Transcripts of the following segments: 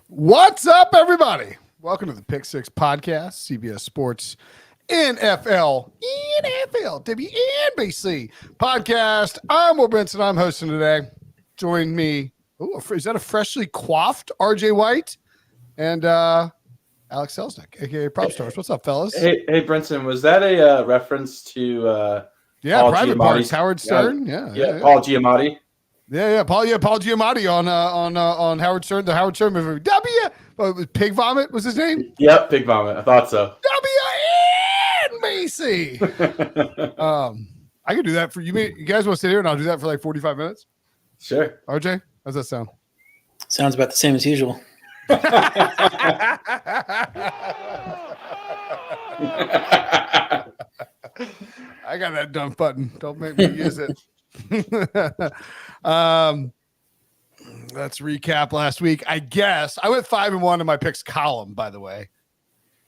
What's up, everybody? Welcome to the Pick Six Podcast, CBS Sports NFL, WNBC podcast. I'm Will Brinson. I'm hosting today. Join me. Oh, is that a freshly coiffed RJ White and Alex Selelnick, aka Propstarz? What's up, fellas? Hey, Brinson, was that a reference to Private Giamatti's Parts, Howard Stern? Yeah, Paul Giamatti. Paul Giamatti on Howard Stern, the Howard Stern movie. Pig Vomit was his name? Yep, Pig Vomit. I thought so. WNBC. I could do that for you. You guys want to sit here and I'll do that for like 45 minutes? Sure. RJ, how's that sound? Sounds about the same as usual. I got that dumb button. Don't make me use it. Let's recap last week. I guess I went 5-1 in my picks column, by the way.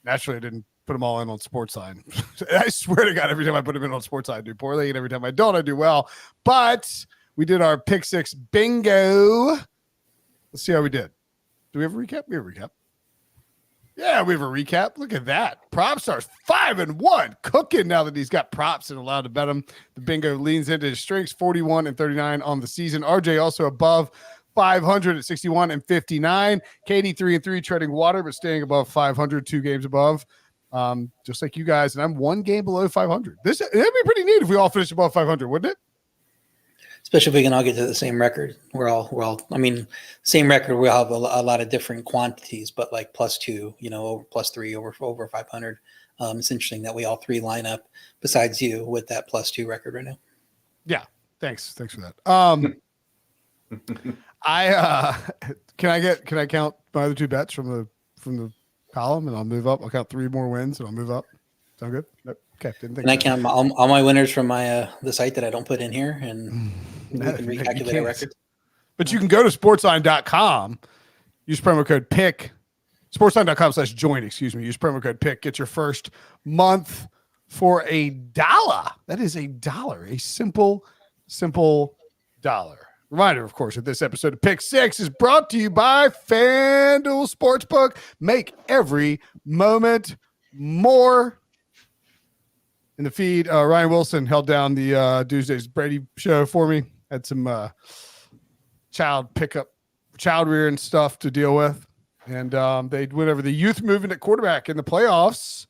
Naturally, I didn't put them all in on Sportsline. I swear to God, every time I put them in on Sportsline, I do poorly, and every time I don't, I do well. But we did our pick six bingo. Let's see how we did. Do we have a recap? We have a recap. Yeah, we have a recap. Look at that. Propstarz 5-1, cooking now that he's got props and allowed to bet him. The bingo leans into his strengths, 41-39 on the season. RJ also above 500 at 61-59. Katie 3-3, treading water, but staying above 500, 2 games above. Just like you guys, and I'm 1 game below 500. That'd be pretty neat if we all finished above 500, wouldn't it? Especially if we can all get to the same record. We're all. I mean, same record. We'll have a lot of different quantities, but like +2, over +3, over 500. It's interesting that we all three line up. Besides you, with that +2 record right now. Yeah, thanks for that. Can I count my other 2 bets from the column, and I'll move up. I'll count 3 more wins, and I'll move up. Sound good? Nope. Okay. Didn't think. Can I count all my winners from my the site that I don't put in here, and we can recalculate a record? But you can go to sportsline.com, use promo code PICK, sportsline.com/join, use promo code PICK, get your first month for $1. That is $1, a simple dollar. Reminder, of course, that this episode of Pick Six is brought to you by FanDuel Sportsbook. Make every moment more. In the feed, Ryan Wilson held down the Tuesday's Brady show for me. Had some child rearing stuff to deal with. And they went over the youth movement at quarterback in the playoffs,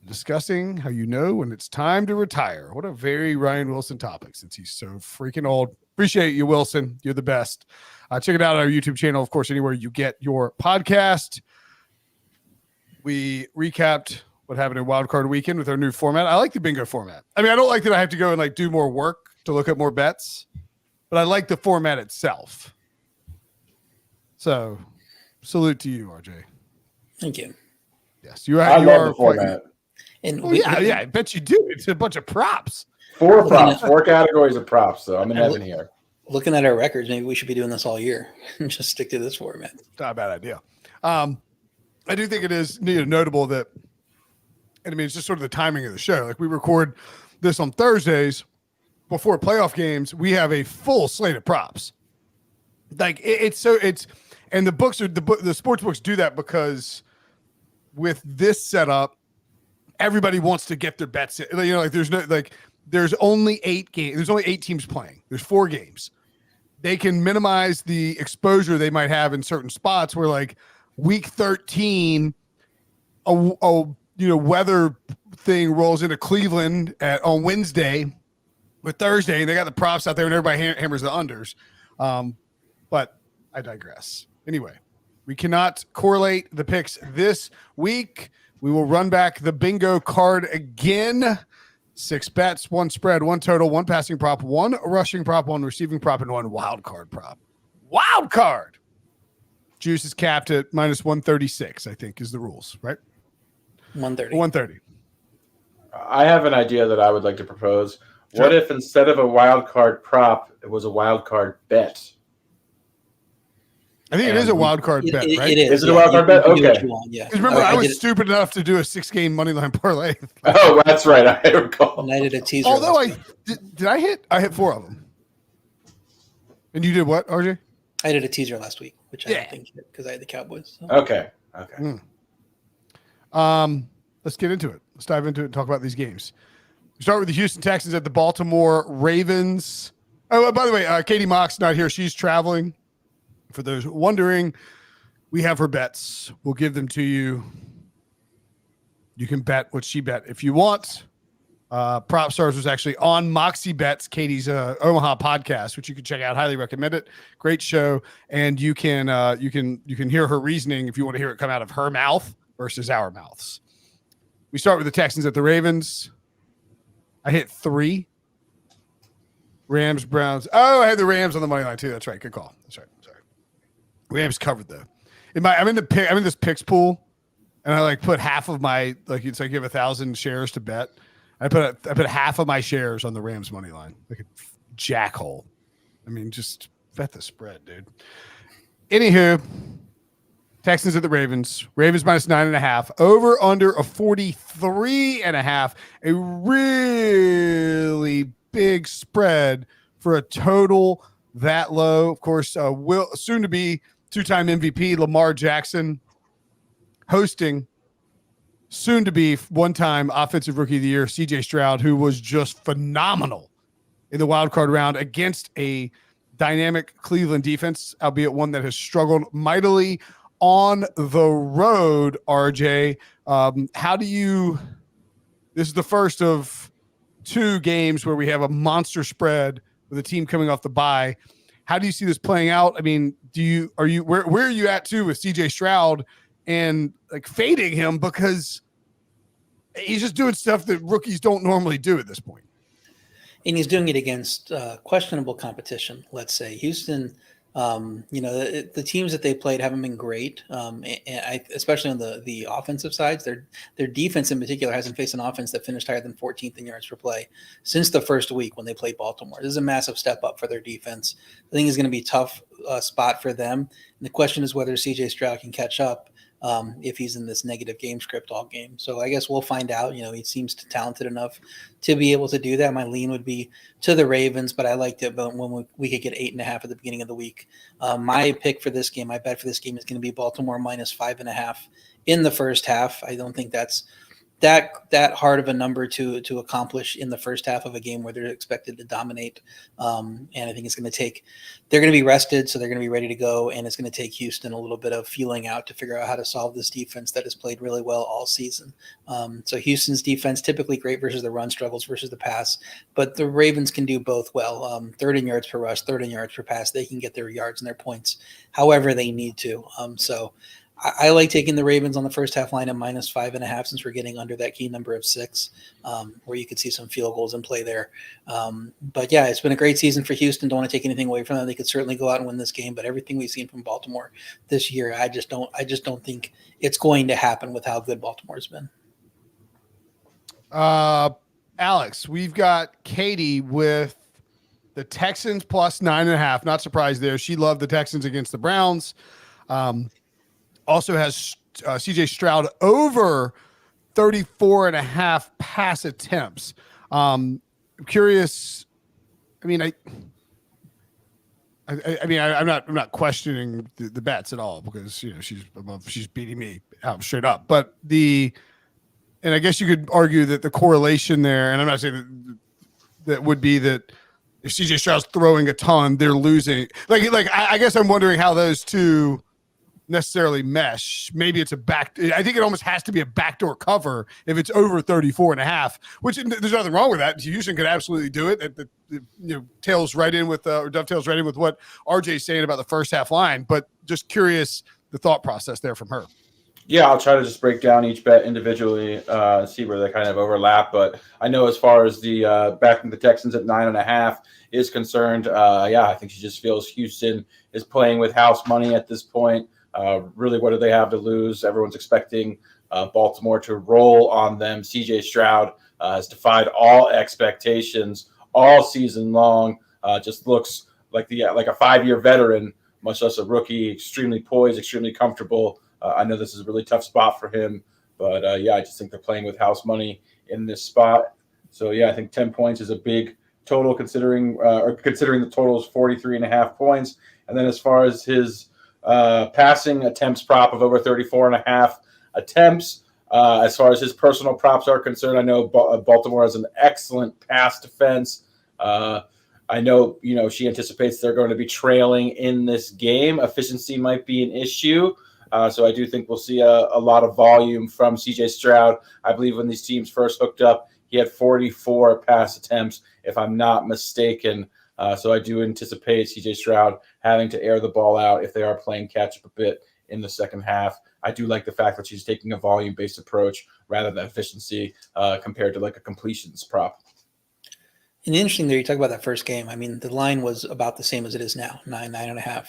discussing how when it's time to retire. What a very Ryan Wilson topic, since he's so freaking old. Appreciate you, Wilson. You're the best. Check it out on our YouTube channel, of course, anywhere you get your podcast. We recapped what happened in Wild Card Weekend with our new format. I like the bingo format. I mean, I don't like that I have to go and do more work to look at more bets, but I like the format itself. So, salute to you, RJ. Thank you. Yes, I love the format. And I bet you do. It's a bunch of props. 4 props, 4 categories of props. So I'm in heaven here. Looking at our records, maybe we should be doing this all year and just stick to this format. Not a bad idea. I do think it is notable that, and I mean, it's just sort of the timing of the show. Like, we record this on Thursdays before playoff games. We have a full slate of props. Like, and the books are the sports books do that because with this setup, everybody wants to get their bets in. There's only 8 games. There's only 8 teams playing. There's 4 games. They can minimize the exposure they might have in certain spots where, like, week 13, weather thing rolls into Cleveland on Wednesday or Thursday, and they got the props out there, and everybody hammers the unders. But I digress. Anyway, we cannot correlate the picks this week. We will run back the bingo card again. 6 bets, 1 spread, 1 total, 1 passing prop, 1 rushing prop, 1 receiving prop, and 1 wild card prop. Wild card! Juice is capped at -136, I think, is the rules, right? 130. I have an idea that I would like to propose. Sure. What if instead of a wild card prop, it was a wild card bet? I think it is a wild card bet, right? It is. Is it a wild card bet? Okay. Yeah. Remember, I was stupid enough to do a 6-game money line parlay. Oh, that's right. I recall. And I did a teaser. Although I hit 4 of them. And you did what, RJ? I did a teaser last week. which I don't think because I had the Cowboys. So. Okay. Let's get into it. Let's dive into it and talk about these games. We start with the Houston Texans at the Baltimore Ravens. Oh, by the way, Katie Mock's not here. She's traveling. For those wondering, we have her bets. We'll give them to you. You can bet what she bet if you want. Propstarz was actually on Moxie Bets, Katie's Omaha podcast, which you can check out. Highly recommend it. Great show, and you can hear her reasoning if you want to hear it come out of her mouth versus our mouths. We start with the Texans at the Ravens. I hit 3. Rams, Browns. Oh, I had the Rams on the money line too. That's right. Good call. That's right. Sorry. Rams covered though. I'm in this picks pool, and I put half of my it's like you have 1,000 shares to bet. I put half of my shares on the Rams money line. Like a jackhole. I mean, just bet the spread, dude. Anywho, Texans at the Ravens. Ravens minus 9.5. Over under a 43.5. A really big spread for a total that low. Of course, will soon to be 2-time MVP Lamar Jackson hosting soon to be 1-time offensive rookie of the year CJ Stroud, who was just phenomenal in the wild card round against a dynamic Cleveland defense, albeit one that has struggled mightily on the road. RJ, this is the first of 2 games where we have a monster spread with a team coming off the bye. How do you see this playing out? I mean, where are you at too with CJ Stroud and fading him because he's just doing stuff that rookies don't normally do at this point? And he's doing it against questionable competition. Let's say Houston, the teams that they played haven't been great, especially on the offensive sides. Their defense in particular hasn't faced an offense that finished higher than 14th in yards per play since the first week when they played Baltimore. This is a massive step up for their defense. I think it's going to be a tough spot for them. And the question is whether CJ Stroud can catch up if he's in this negative game script all game. So I guess we'll find out. He seems talented enough to be able to do that. My lean would be to the Ravens, but I liked it when we could get 8.5 at the beginning of the week. My pick for this game, my bet for this game is going to be Baltimore minus 5.5 in the first half. I don't think that's that hard of a number to accomplish in the first half of a game where they're expected to dominate. And I think they're going to be rested, so they're going to be ready to go. And it's going to take Houston a little bit of feeling out to figure out how to solve this defense that has played really well all season. So Houston's defense typically great versus the run, struggles versus the pass, but the Ravens can do both well. 3rd in yards per rush, 3rd in yards per pass. They can get their yards and their points however they need to. So I like taking the Ravens on the first half line at minus 5.5 since we're getting under that key number of 6, where you could see some field goals in play there. But yeah, it's been a great season for Houston. Don't want to take anything away from them. They could certainly go out and win this game, but everything we've seen from Baltimore this year, I just don't think it's going to happen with how good Baltimore's been. Alex, we've got Katie with the Texans plus 9.5. Not surprised there. She loved the Texans against the Browns. Also has CJ Stroud over 34.5 pass attempts. I'm curious. I mean, I'm not questioning the bets at all because she's beating me out straight up. But and I guess you could argue that the correlation there, and I'm not saying that would be that if CJ Stroud's throwing a ton, they're losing. I guess I'm wondering how those two necessarily mesh. Maybe it's I think it almost has to be a backdoor cover if it's over 34.5, which there's nothing wrong with that. Houston could absolutely do it. It dovetails right in with what RJ's saying about the first half line, but just curious the thought process there from her. Yeah, I'll try to just break down each bet individually, see where they kind of overlap. But I know as far as the backing the Texans at 9.5 is concerned, I think she just feels Houston is playing with house money at this point. Really, what do they have to lose? Everyone's expecting Baltimore to roll on them. CJ Stroud has defied all expectations all season long. Just looks like a 5-year veteran, much less a rookie. Extremely poised, extremely comfortable. I know this is a really tough spot for him, but I just think they're playing with house money in this spot. So I think 10 points is a big total considering the total is 43.5 points. And then as far as his passing attempts prop of over 34.5 attempts. As far as his personal props are concerned, I know Baltimore has an excellent pass defense. I know, she anticipates they're going to be trailing in this game. Efficiency might be an issue. So I do think we'll see a lot of volume from CJ Stroud. I believe when these teams first hooked up, he had 44 pass attempts, if I'm not mistaken. So I do anticipate CJ Stroud having to air the ball out if they are playing catch up a bit in the second half. I do like the fact that she's taking a volume-based approach rather than efficiency compared to like a completions prop. And interesting there, you talk about that first game. I mean, the line was about the same as it is now, 9.5. And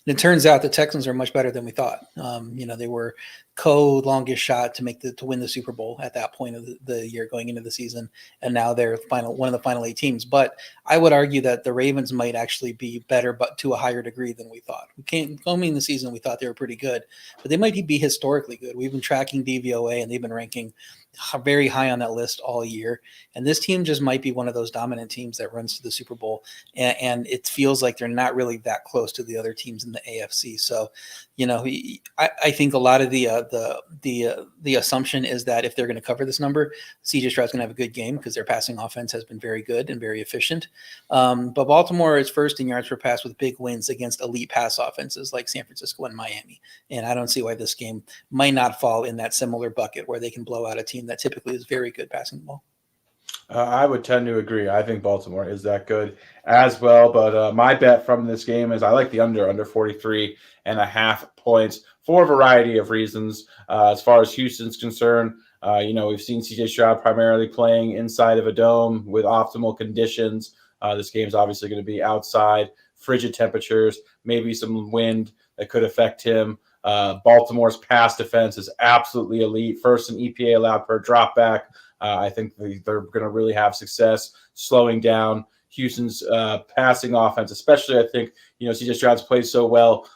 it turns out the Texans are much better than we thought. They were longest shot to win the Super Bowl at that point of the year going into the season. And now they're one of the final 8 teams. But I would argue that the Ravens might actually be better, but to a higher degree than we thought. Coming in the season, we thought they were pretty good, but they might be historically good. We've been tracking DVOA, and they've been ranking very high on that list all year. And this team just might be one of those dominant teams that runs to the Super Bowl. And it feels like they're not really that close to the other teams in the AFC. So, I think a lot of the assumption is that if they're going to cover this number, CJ Stroud's going to have a good game because their passing offense has been very good and very efficient. But Baltimore is first in yards per pass with big wins against elite pass offenses like San Francisco and Miami. And I don't see why this game might not fall in that similar bucket where they can blow out a team that typically is very good passing the ball. I would tend to agree. I think Baltimore is that good as well. But my bet from this game is I like the under 43.5 points for a variety of reasons. As far as Houston's concerned, we've seen CJ Stroud primarily playing inside of a dome with optimal conditions. This game's obviously going to be outside, frigid temperatures, going some wind that could affect him. Baltimore's pass defense is absolutely elite. First in EPA allowed per dropback. I think they're going to really have success slowing down Houston's passing offense, especially I think, CJ Stroud's played so well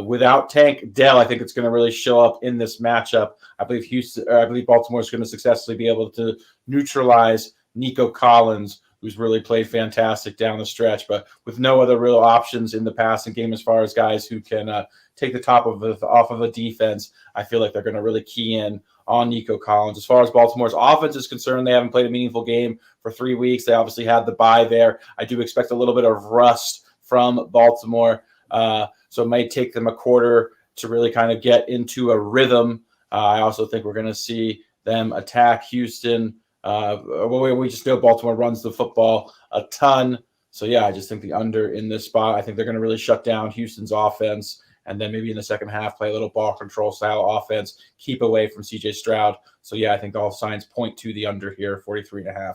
without Tank Dell. I think it's going to really show up in this matchup. I believe Baltimore is going to successfully be able to neutralize Nico Collins, who's really played fantastic down the stretch, but with no other real options in the passing game as far as guys who can take the top off of a defense. I feel like they're going to really key in on Nico Collins. As far as Baltimore's offense is concerned, they haven't played a meaningful game for 3 weeks. They obviously had the bye there. I do expect a little bit of rust from Baltimore, so it might take them a quarter to really kind of get into a rhythm. I also think we're going to see them attack Houston. We just know Baltimore runs the football a ton. So, yeah, I just think the under in this spot. I think they're going to really shut down Houston's offense. And then maybe in the second half, play a little ball control style offense, keep away from CJ Stroud. So, yeah, I think all signs point to the under here, 43.5.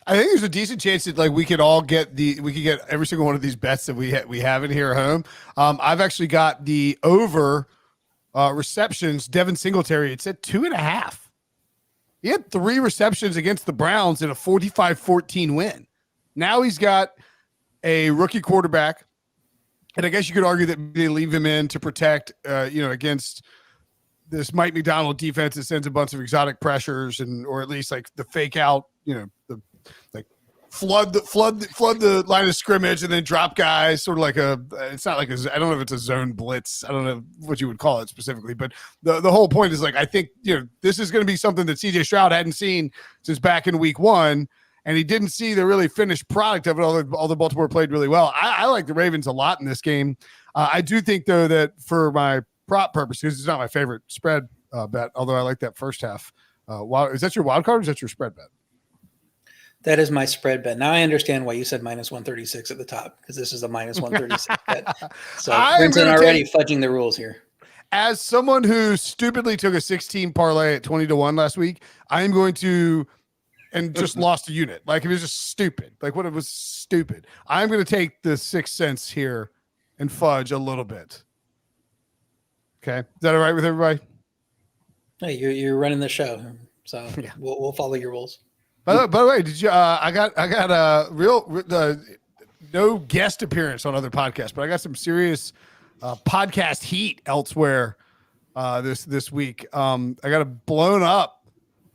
I think there's a decent chance that we could get every single one of these bets that we have in here at home. I've actually got the over receptions. Devin Singletary, it's at 2.5. He had 3 receptions against the Browns in a 45-14 win. Now he's got a rookie quarterback. And I guess you could argue that they leave him in to protect, against this Mike McDonald defense that sends a bunch of exotic pressures or at least like the fake out, flood the line of scrimmage and then drop guys, sort of like it's not like I don't know if it's a zone blitz. I don't know what you would call it specifically, but the whole point is I think, this is going to be something that CJ Stroud hadn't seen since back in week 1. And he didn't see the really finished product of it, although Baltimore played really well. I like the Ravens a lot in this game. I do think, though, that for my prop purposes, it's not my favorite spread bet, although I like that first half. Is that your wild card or is that your spread bet? That is my spread bet. Now I understand why you said minus 136 at the top, because this is a minus 136 bet. So Brinson already fudging the rules here. As someone who stupidly took a 16 parlay at 20-1 last week, I am going to – and just lost a unit. It was just stupid. It was stupid. I'm going to take the 6 cents here and fudge a little bit. Okay. Is that all right with everybody? Hey, you're running the show. So yeah. We'll follow your rules. By the way, did you, I got a no guest appearance on other podcasts, but I got some serious podcast heat elsewhere this week. I got it blown up.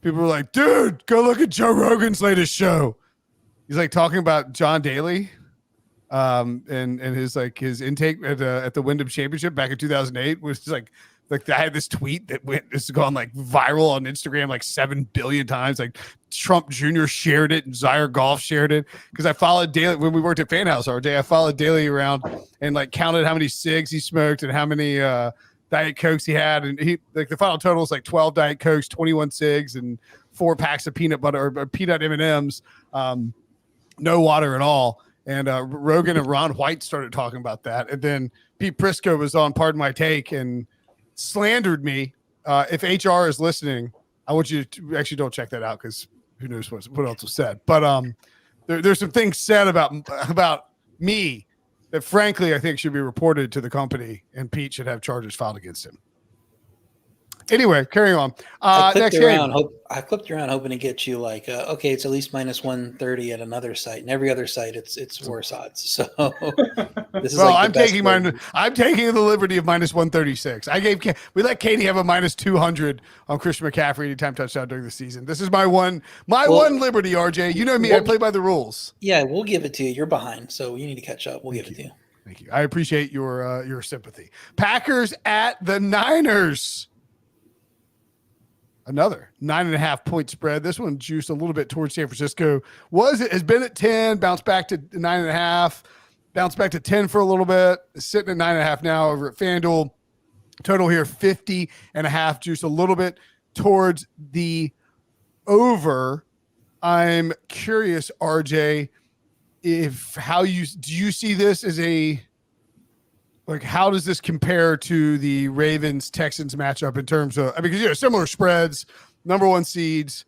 People were like, dude, go look at Joe Rogan's latest show. He's talking about John Daly. and his intake at the Wyndham Championship back in 2008 was like I had this tweet that it's gone like viral on Instagram like 7 billion times. Like Trump Jr. shared it and Zaire Golf shared it because I followed daily when we worked at Fan House RJ. I followed daily around and like counted how many cigs he smoked and how many Diet Cokes he had, and he like the final total was like 12 Diet Cokes, 21 cigs, and 4 packs of peanut butter or peanut M&Ms, no water at all. And Rogan and Ron White started talking about that, and then Pete Prisco was on Pardon My Take and slandered me. If HR is listening, I want you to actually don't check that out because who knows what else was said. But there's some things said about me that frankly I think should be reported to the company, and Pete should have charges filed against him. Anyway, carrying on. Next game. I clipped around hoping to get you like, okay, it's at least minus 130 at another site, and every other site it's worse odds. So this is I'm taking the liberty of minus 136. We let Katie have a minus 200 on Christian McCaffrey anytime touchdown during the season. This is my one liberty, RJ. You know me, I play by the rules. Yeah, we'll give it to you. You're behind, so you need to catch up. We'll give it to you. Thank you. I appreciate your sympathy. Packers at the Niners. Another 9.5 point spread. This one juiced a little bit towards San Francisco. Has been at 10, bounced back to 9.5, bounced back to 10 for a little bit. Sitting at 9.5 now over at FanDuel. Total here 50.5, juiced a little bit towards the over. I'm curious, RJ, do you see this as how does this compare to the Ravens Texans matchup in terms of, because similar spreads, number 1 seeds,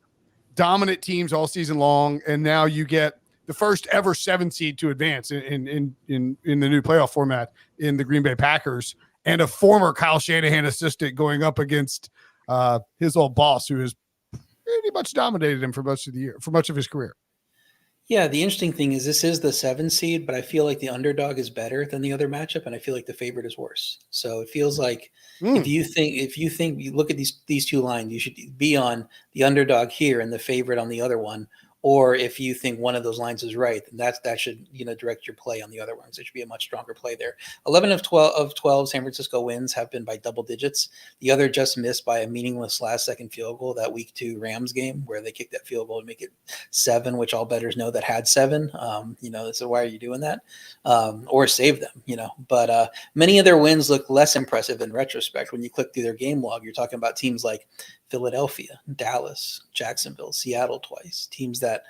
dominant teams all season long, and now you get the first ever 7 seed to advance in the new playoff format in the Green Bay Packers, and a former Kyle Shanahan assistant going up against his old boss, who has pretty much dominated him for much of the year, for much of his career. Yeah, the interesting thing is this is the 7 seed, but I feel like the underdog is better than the other matchup, and I feel like the favorite is worse. So it feels like if you think you look at these two lines, you should be on the underdog here and the favorite on the other one. Or if you think one of those lines is right, then that should direct your play on the other ones. It should be a much stronger play there. 11 of 12 San Francisco wins have been by double digits. The other just missed by a meaningless last-second field goal, that Week 2 Rams game where they kicked that field goal to make it 7, which all bettors know that had 7. So why are you doing that? Or save them, But many of their wins look less impressive in retrospect. When you click through their game log, you're talking about teams like Philadelphia, Dallas, Jacksonville, Seattle twice, teams that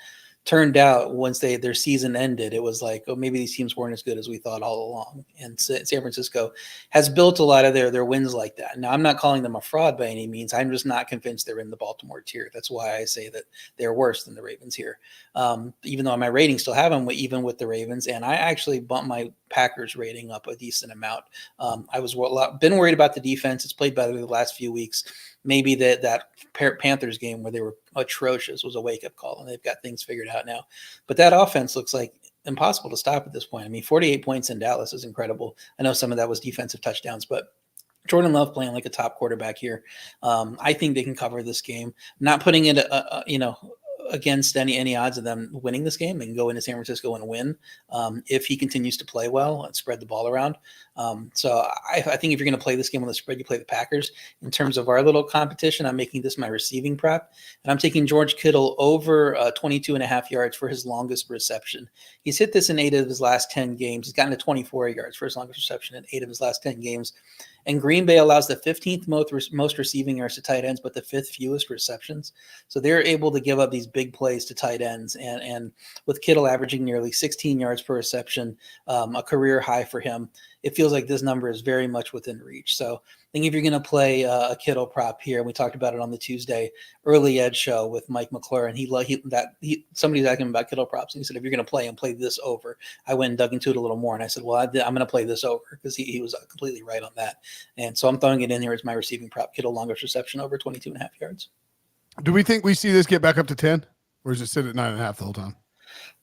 turned out once their season ended, it was like, oh, maybe these teams weren't as good as we thought all along. And San Francisco has built a lot of their wins like that. Now, I'm not calling them a fraud by any means. I'm just not convinced they're in the Baltimore tier. That's why I say that they're worse than the Ravens here. Even though my ratings still have them, even with the Ravens. And I actually bumped my Packers rating up a decent amount. I was been worried about the defense. It's played better the last few weeks. Maybe that Panthers game where they were atrocious was a wake-up call, and they've got things figured out now. But that offense looks like impossible to stop at this point. 48 points in Dallas is incredible. I know some of that was defensive touchdowns, but Jordan Love playing like a top quarterback here. I think they can cover this game. Not putting it, against any odds of them winning this game. They can go into San Francisco and win if he continues to play well and spread the ball around. So I think if you're going to play this game on the spread, you play the Packers. In terms of our little competition, I'm making this my receiving prop, and I'm taking George Kittle over 22.5 yards for his longest reception. He's hit this in 8 of his last 10 games. He's gotten to 24 yards for his longest reception in 8 of his last 10 games. And Green Bay allows the 15th most receiving yards to tight ends, but the 5th fewest receptions. So they're able to give up these big plays to tight ends. And with Kittle averaging nearly 16 yards per reception, a career high for him, it feels like this number is very much within reach. So I think if you're going to play a Kittle prop here, and we talked about it on the Tuesday early Ed show with Mike McClure, and somebody's asking him about Kittle props, and he said, if you're going to play him, play this over. I went and dug into it a little more, and I said, well, I'm going to play this over, because he was completely right on that. And so I'm throwing it in here as my receiving prop. Kittle longest reception over 22.5 yards. Do we think we see this get back up to 10, or does it sit at 9.5 the whole time?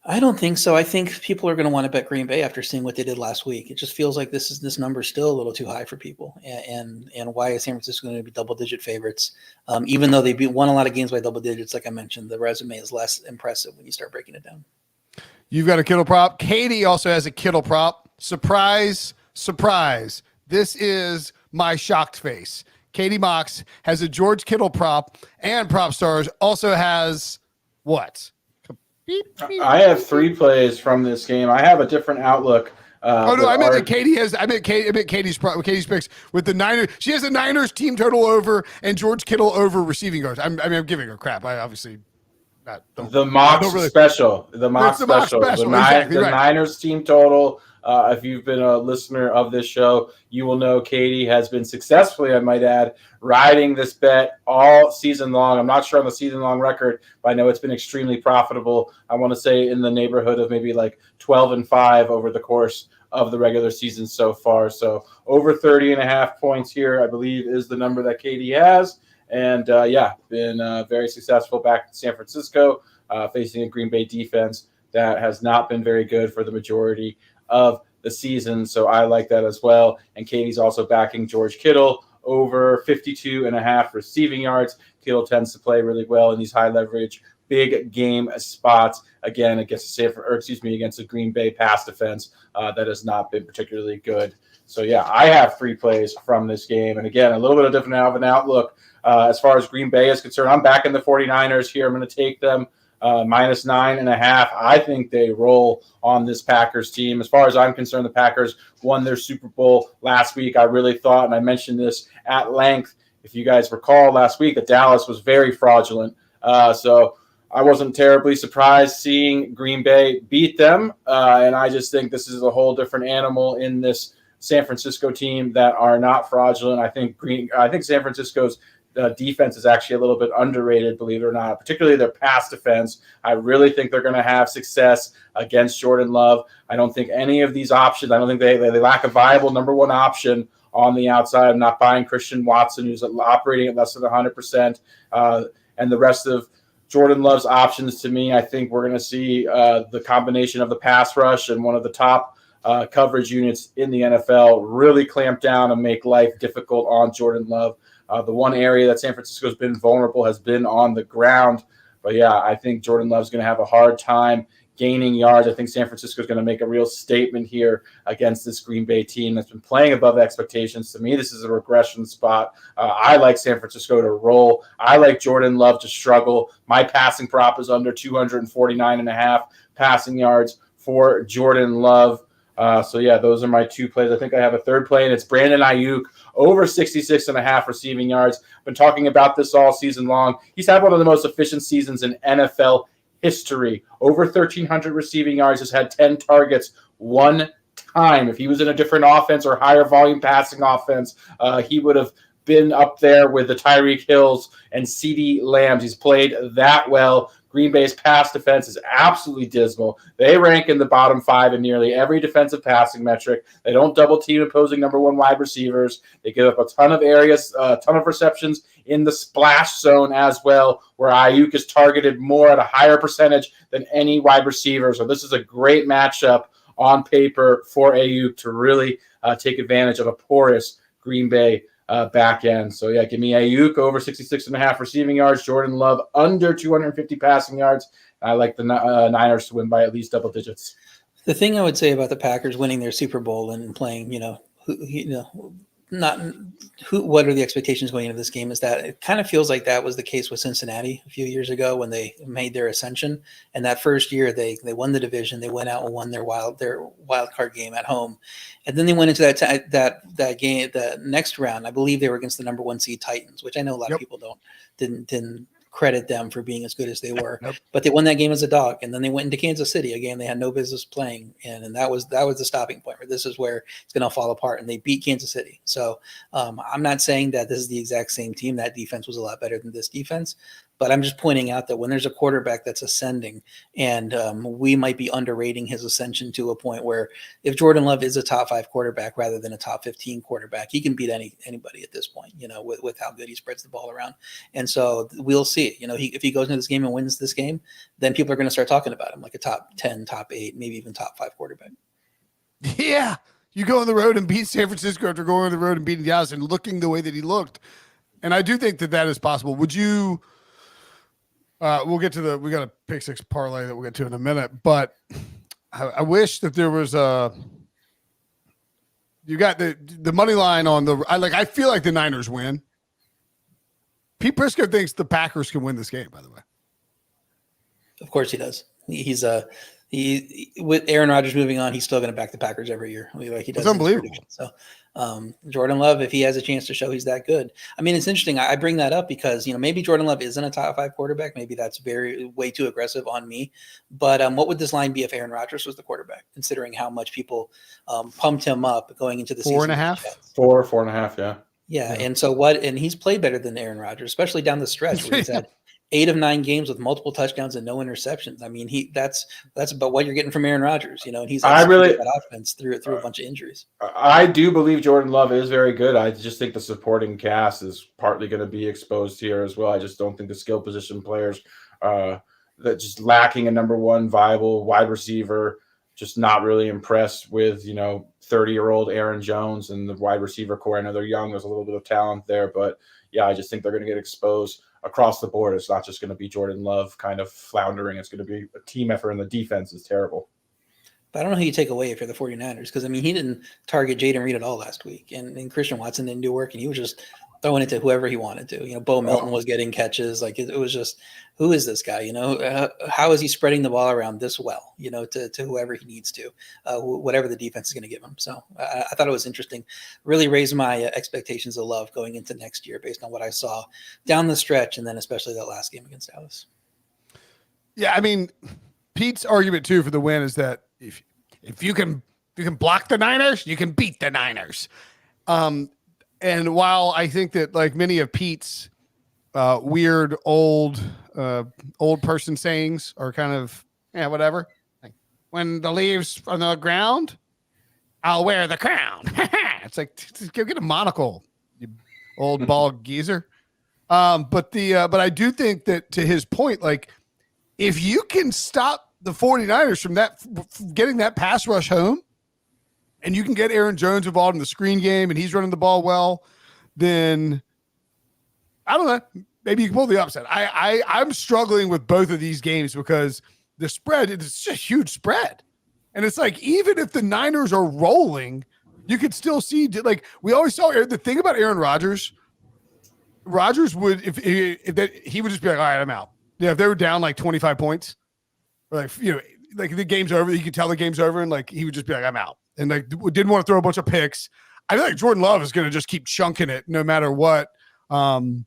I don't think so. I think people are going to want to bet Green Bay after seeing what they did last week. It just feels like this number is still a little too high for people. And why is San Francisco going to be double-digit favorites? Even though they won a lot of games by double digits, like I mentioned, the resume is less impressive when you start breaking it down. You've got a Kittle prop. Katie also has a Kittle prop. Surprise, surprise. This is my shocked face. Katie Mox has a George Kittle prop, and Propstarz also has what? I have 3 plays from this game. I have a different outlook. I meant that Katie has. I meant Katie's picks with the Niners. She has the Niners team total over and George Kittle over receiving yards. I'm giving her crap. I obviously not. The mock special. The mock special. The Niners team total. If you've been a listener of this show, you will know Katie has been successfully, I might add, riding this bet all season long. I'm not sure on the season-long record, but I know it's been extremely profitable. I want to say in the neighborhood of maybe like 12-5 over the course of the regular season so far. So over 30.5 points here, I believe, is the number that Katie has. And, been very successful back in San Francisco, facing a Green Bay defense that has not been very good for the majority of the season. So I like that as well. And Katie's also backing George Kittle over 52.5 receiving yards. Kittle tends to play really well in these high leverage, big game spots. Again, against the Green Bay pass defense that has not been particularly good. So yeah, I have 3 plays from this game. And again, a little bit of different of an outlook as far as Green Bay is concerned. I'm backing the 49ers here. I'm going to take them minus 9.5. I think they roll on this Packers team. As far as I'm concerned, the Packers won their Super Bowl last week. I really thought, and I mentioned this at length, if you guys recall last week, that Dallas was very fraudulent. So I wasn't terribly surprised seeing Green Bay beat them. And I just think this is a whole different animal in this San Francisco team that are not fraudulent. I think San Francisco's defense is actually a little bit underrated, believe it or not, particularly their pass defense. I really think they're going to have success against Jordan Love. I don't think any of these options, I don't think they lack a viable number one option on the outside. I'm not buying Christian Watson, who's operating at less than 100%. And the rest of Jordan Love's options, to me, I think we're going to see the combination of the pass rush and one of the top coverage units in the NFL really clamp down and make life difficult on Jordan Love. The one area that San Francisco's been vulnerable has been on the ground. But, yeah, I think Jordan Love's going to have a hard time gaining yards. I think San Francisco's going to make a real statement here against this Green Bay team that's been playing above expectations. To me, this is a regression spot. I like San Francisco to roll. I like Jordan Love to struggle. My passing prop is under 249.5 passing yards for Jordan Love. Those are my 2 plays. I think I have a third play, and it's Brandon Ayuk over 66.5 receiving yards. I've been talking about this all season long. He's had one of the most efficient seasons in NFL history. Over 1,300 receiving yards, has had 10 targets one time. If he was in a different offense or higher volume passing offense, he would have been up there with the Tyreek Hills and CeeDee Lambs. He's played that well. Green Bay's pass defense is absolutely dismal. They rank in the bottom 5 in nearly every defensive passing metric. They don't double team opposing number 1 wide receivers. They give up a ton of areas, a ton of receptions in the splash zone as well, where Ayuk is targeted more at a higher percentage than any wide receiver. So this is a great matchup on paper for Ayuk to really take advantage of a porous Green Bay back end. So, yeah, give me Ayuk over 66.5 receiving yards, Jordan Love under 250 passing yards. I like the Niners to win by at least double digits. The thing I would say about the Packers winning their Super Bowl and playing, what are the expectations going into this game is that it kind of feels like that was the case with Cincinnati a few years ago when they made their ascension. And that first year they won the division. They went out and won their wild card game at home. And then they went into that game, the next round. I believe they were against the number 1 seed Titans, which I know a lot of people didn't credit them for being as good as they were, but they won that game as a dog. And then they went into Kansas City, a game they had no business playing in. And that was the stopping point where this is where it's going to fall apart, and they beat Kansas City. So I'm not saying that this is the exact same team. That defense was a lot better than this defense, but I'm just pointing out that when there's a quarterback that's ascending, and we might be underrating his ascension to a point where if Jordan Love is a top 5 quarterback rather than a top 15 quarterback, he can beat anybody at this point, with how good he spreads the ball around. And so we'll see, if he goes into this game and wins this game, then people are going to start talking about him like a top 10, top 8, maybe even top 5 quarterback. Yeah. You go on the road and beat San Francisco after going on the road and beating Dallas and looking the way that he looked. And I do think that is possible. Would you, we got a pick 6 parlay that we'll get to in a minute, but I wish that there was you got the money line on I feel like the Niners win. Pete Prisco thinks the Packers can win this game, by the way. Of course he does. He with Aaron Rodgers moving on, he's still going to back the Packers every year. Like he does. It's unbelievable. So Jordan Love, if he has a chance to show he's that good. I mean, it's interesting. I bring that up because, maybe Jordan Love isn't a top 5 quarterback. Maybe that's way too aggressive on me. But what would this line be if Aaron Rodgers was the quarterback, considering how much people pumped him up going into the season? 4.5? 4.5, yeah. Yeah. And so and he's played better than Aaron Rodgers, especially down the stretch where he's had 8 of 9 games with multiple touchdowns and no interceptions. I mean, that's about what you're getting from Aaron Rodgers, and he's that offense through a bunch of injuries. I do believe Jordan Love is very good. I just think the supporting cast is partly going to be exposed here as well. I just don't think the skill position players that just lacking a number one viable wide receiver, just not really impressed with, 30-year-old Aaron Jones and the wide receiver core. I know they're young. There's a little bit of talent there, but yeah, I just think they're going to get exposed across the board. It's not just going to be Jordan Love kind of floundering. It's going to be a team effort, and the defense is terrible. But I don't know who you take away if you're the 49ers, because, he didn't target Jaden Reed at all last week, and Christian Watson didn't do work, and he was just throwing it to whoever he wanted to. Bo Melton was getting catches. Like it was just, who is this guy? How is he spreading the ball around this well, to whoever he needs to, whatever the defense is going to give him. So I thought it was interesting, really raised my expectations of Love going into next year based on what I saw down the stretch. And then especially that last game against Dallas. Yeah. I mean, Pete's argument too for the win is that if you can block the Niners, you can beat the Niners. And while I think that like many of Pete's weird old person sayings are kind of whatever. Like, when the leaves on the ground, I'll wear the crown. It's like, just go get a monocle, you old bald geezer. But I do think that, to his point, like if you can stop the 49ers from getting that pass rush home, and you can get Aaron Jones involved in the screen game and he's running the ball well, then I don't know, maybe you can pull the upset. I'm struggling with both of these games because the spread, it's just a huge spread. And it's like, even if the Niners are rolling, you could still see, like we always saw the thing about Aaron Rodgers would, if he would just be like, all right, I'm out. Yeah. If they were down like 25 points, or like, like the game's over, you could tell the game's over, and like he would just be like, I'm out. And like didn't want to throw a bunch of picks. I feel like Jordan Love is going to just keep chunking it no matter what happens.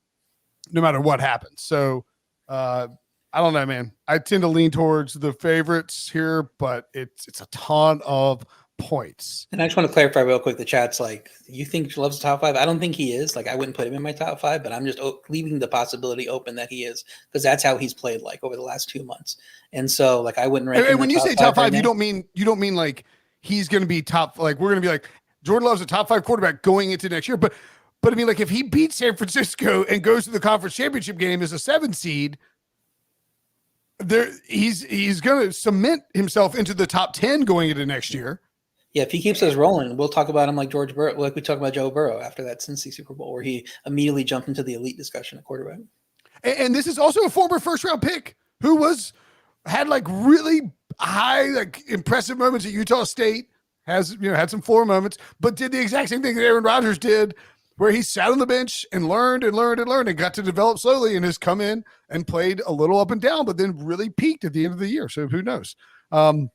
So I don't know, man. I tend to lean towards the favorites here, but it's a ton of points. And I just want to clarify real quick. The chat's like, you think Love's top 5? I don't think he is. Like, I wouldn't put him in my top 5, but I'm just leaving the possibility open that he is, because that's how he's played like over the last 2 months. And so like, I wouldn't rank him. And when you say top 5, you don't mean like he's going to be top, like we're going to be like Jordan Love's a top 5 quarterback going into next year. But I mean, like if he beats San Francisco and goes to the conference championship game as a 7 seed, he's going to cement himself into the top 10 going into next year. Yeah, if he keeps us rolling, we'll talk about him like George Burrow, like we talked about Joe Burrow after that Cincy Super Bowl, where he immediately jumped into the elite discussion at quarterback. And this is also a former first-round pick who had like really high, like impressive moments at Utah State, had some floor moments, but did the exact same thing that Aaron Rodgers did, where he sat on the bench and learned and got to develop slowly, and has come in and played a little up and down, but then really peaked at the end of the year. So who knows? Fun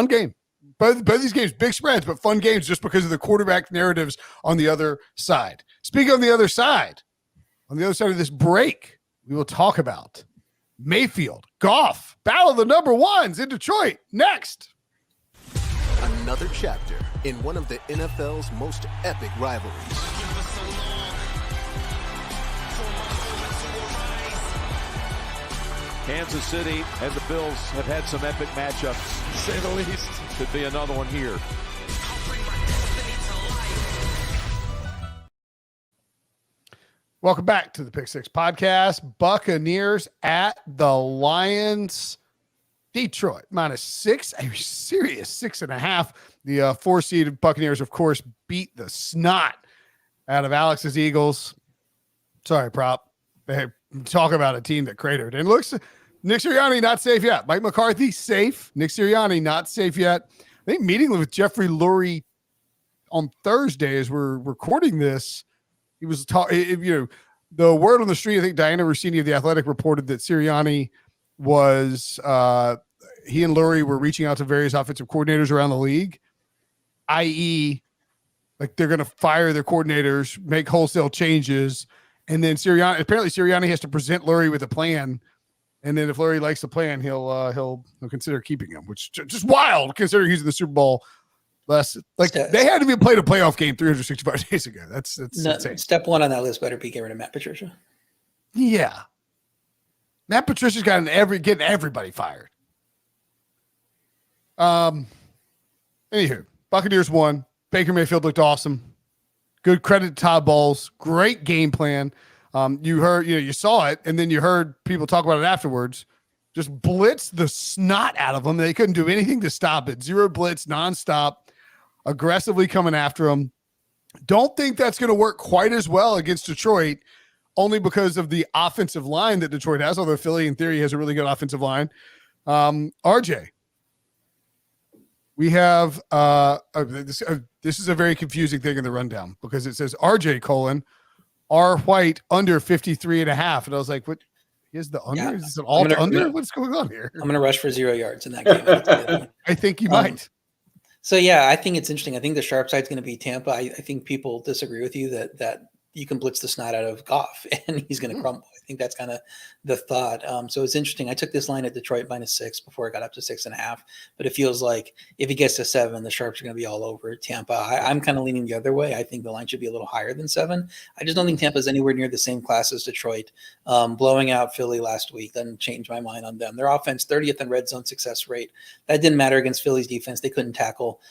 game. Both these games, big spreads, but fun games just because of the quarterback narratives on the other side. Speaking on the other side of this break, we will talk about Mayfield, Goff, battle of the number ones in Detroit next. Another chapter in one of the NFL's most epic rivalries. Kansas City and the Bills have had some epic matchups, to say the least. Could be another one here. Welcome back to the Pick Six Podcast. Buccaneers at the Lions. Detroit -6, a serious 6.5. The 4-seed Buccaneers, of course, beat the snot out of Alex's Eagles. Sorry, Prop. They talk about a team that cratered. And looks Nick Sirianni not safe yet. Mike McCarthy safe. Nick Sirianni not safe yet. I think meeting with Jeffrey Lurie on Thursday as we're recording this, he was talking. The word on the street. I think Diana Rossini of The Athletic reported that Sirianni was he and Lurie were reaching out to various offensive coordinators around the league, i.e., like they're going to fire their coordinators, make wholesale changes, and then Sirianni has to present Lurie with a plan. And then if Lurie likes the plan, he'll consider keeping him, which just wild considering he's in the Super Bowl less. Like they had to be played a playoff game 365 days ago. That's insane. Step one on that list better be getting rid of Matt Patricia. Yeah, Matt Patricia's getting everybody fired. Anywho, Buccaneers won. Baker Mayfield looked awesome. Good credit to Todd Bowles. Great game plan. You saw it, and then you heard people talk about it afterwards. Just blitz the snot out of them. They couldn't do anything to stop it. Zero blitz, nonstop, aggressively coming after them. Don't think that's going to work quite as well against Detroit, only because of the offensive line that Detroit has, although Philly, in theory, has a really good offensive line. RJ, we have this is a very confusing thing in the rundown because it says RJ : R White under 53.5. And I was like, what is the under? Is this an alt under? What's going on here? I'm going to rush for 0 yards in that game. I think you might. So, yeah, I think it's interesting. I think the sharp side's going to be Tampa. I think people disagree with you that you can blitz the snot out of Goff and he's going to crumble. I think that's kind of the thought. So it's interesting. I took this line at Detroit -6 before it got up to 6.5, but it feels like if he gets to 7, the sharps are going to be all over Tampa. I'm kind of leaning the other way. I think the line should be a little higher than 7. I just don't think Tampa's anywhere near the same class as Detroit. Blowing out Philly last week doesn't change my mind on them. Their offense, 30th in red zone success rate. That didn't matter against Philly's defense. They couldn't tackle.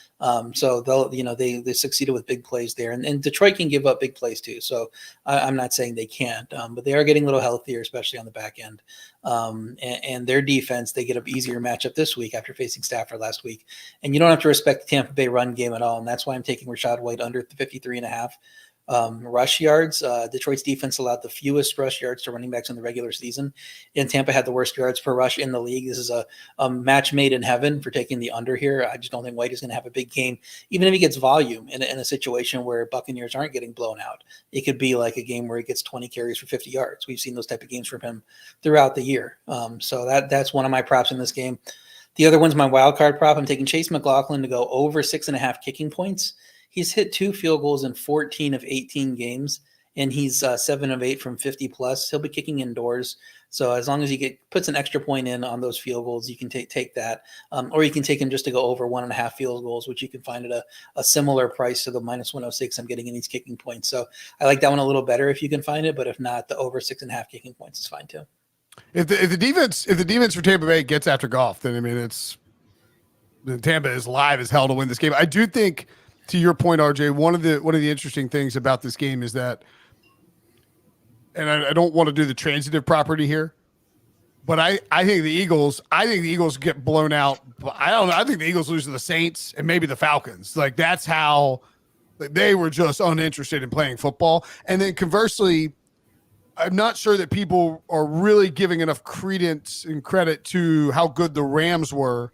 So they succeeded with big plays there, and Detroit can give up big plays too. So I'm not saying they can't, but they are getting a little healthier, especially on the back end. And their defense, they get an easier matchup this week after facing Stafford last week. And you don't have to respect the Tampa Bay run game at all. And that's why I'm taking Rachaad White under 53.5. Rush yards. Detroit's defense allowed the fewest rush yards to running backs in the regular season, and Tampa had the worst yards per rush in the league. This is a match made in heaven for taking the under here. I just don't think White is going to have a big game, even if he gets volume in a situation where Buccaneers aren't getting blown out. It could be like a game where he gets 20 carries for 50 yards. We've seen those type of games from him throughout the year. So that's one of my props in this game. The other one's my wild card prop. I'm taking Chase McLaughlin to go over 6.5 kicking points. He's hit 2 field goals in 14 of 18 games, and he's 7 of 8 from 50 plus. He'll be kicking indoors. So as long as he puts an extra point in on those field goals, you can take that. Or you can take him just to go over 1.5 field goals, which you can find at a similar price to the -106 I'm getting in these kicking points. So I like that one a little better if you can find it, but if not, the over 6.5 kicking points is fine too. If the defense for Tampa Bay gets after Goff, then I mean Tampa is live as hell to win this game. I do think, to your point, RJ, one of the interesting things about this game is that, and I don't want to do the transitive property here, but I think the Eagles get blown out. I don't know. I think the Eagles lose to the Saints and maybe the Falcons. Like that's how they were just uninterested in playing football. And then conversely, I'm not sure that people are really giving enough credence and credit to how good the Rams were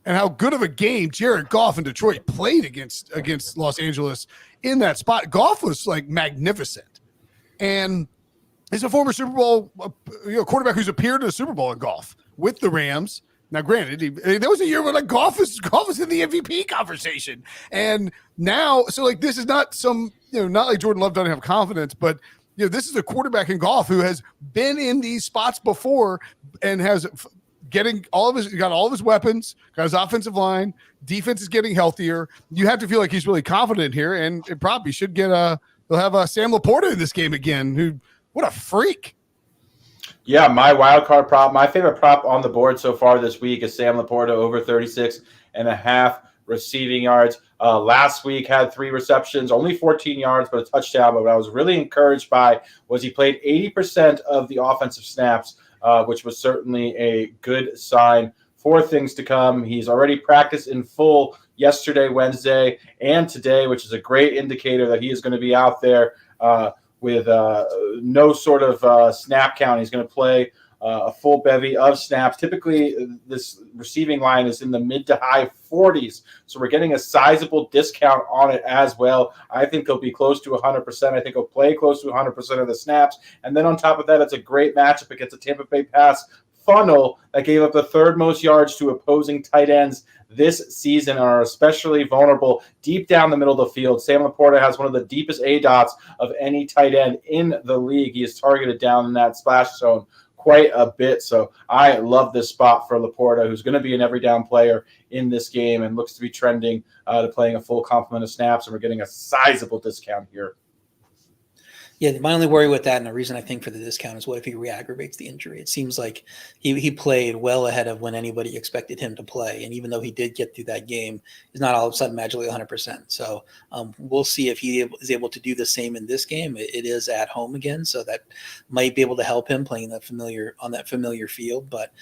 and how good of a game Jared Goff and Detroit played against Los Angeles in that spot. Goff was like magnificent. And he's a former Super Bowl quarterback who's appeared in a Super Bowl in golf with the Rams. Now, granted, there was a year where like golf was in the MVP conversation. And now, so like this is not some, not like Jordan Love doesn't have confidence, but this is a quarterback in golf who has been in these spots before and has got all of his weapons, got his offensive line, defense is getting healthier. You have to feel like he's really confident here, and it probably should get they'll have Sam Laporta in this game again, what a freak. Yeah, my wild card prop, my favorite prop on the board so far this week is Sam Laporta over 36.5 receiving yards. Last week had 3 receptions, only 14 yards, but a touchdown. But what I was really encouraged by was he played 80% of the offensive snaps, which was certainly a good sign for things to come. He's already practiced in full yesterday, Wednesday, and today, which is a great indicator that he is going to be out there with no sort of snap count. He's going to play a full bevy of snaps. Typically, this receiving line is in the mid to high 40s, so we're getting a sizable discount on it as well. I think he'll be close to 100%. I think he'll play close to 100% of the snaps. And then on top of that, it's a great matchup against a Tampa Bay pass funnel that gave up the third most yards to opposing tight ends this season and are especially vulnerable deep down the middle of the field. Sam Laporta has one of the deepest A-dots of any tight end in the league. He is targeted down in that splash zone quite a bit. So I love this spot for Laporta, who's going to be an every down player in this game and looks to be trending to playing a full complement of snaps. And we're getting a sizable discount here. Yeah, my only worry with that, and the reason I think for the discount is what if he re-aggravates the injury? It seems like he played well ahead of when anybody expected him to play. And even though he did get through that game, he's not all of a sudden magically 100%. So we'll see if he is able to do the same in this game. It is at home again, so that might be able to help him playing that familiar field. But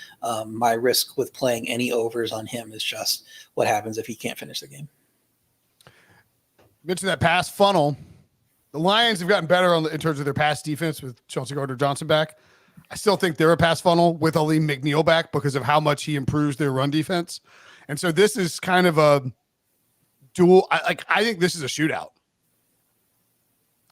my risk with playing any overs on him is just what happens if he can't finish the game. Mention that pass funnel. The Lions have gotten better in terms of their pass defense with Chauncey Gardner-Johnson back. I still think they're a pass funnel with Aleem McNeil back because of how much he improves their run defense. And so this is kind of a dual. I think this is a shootout.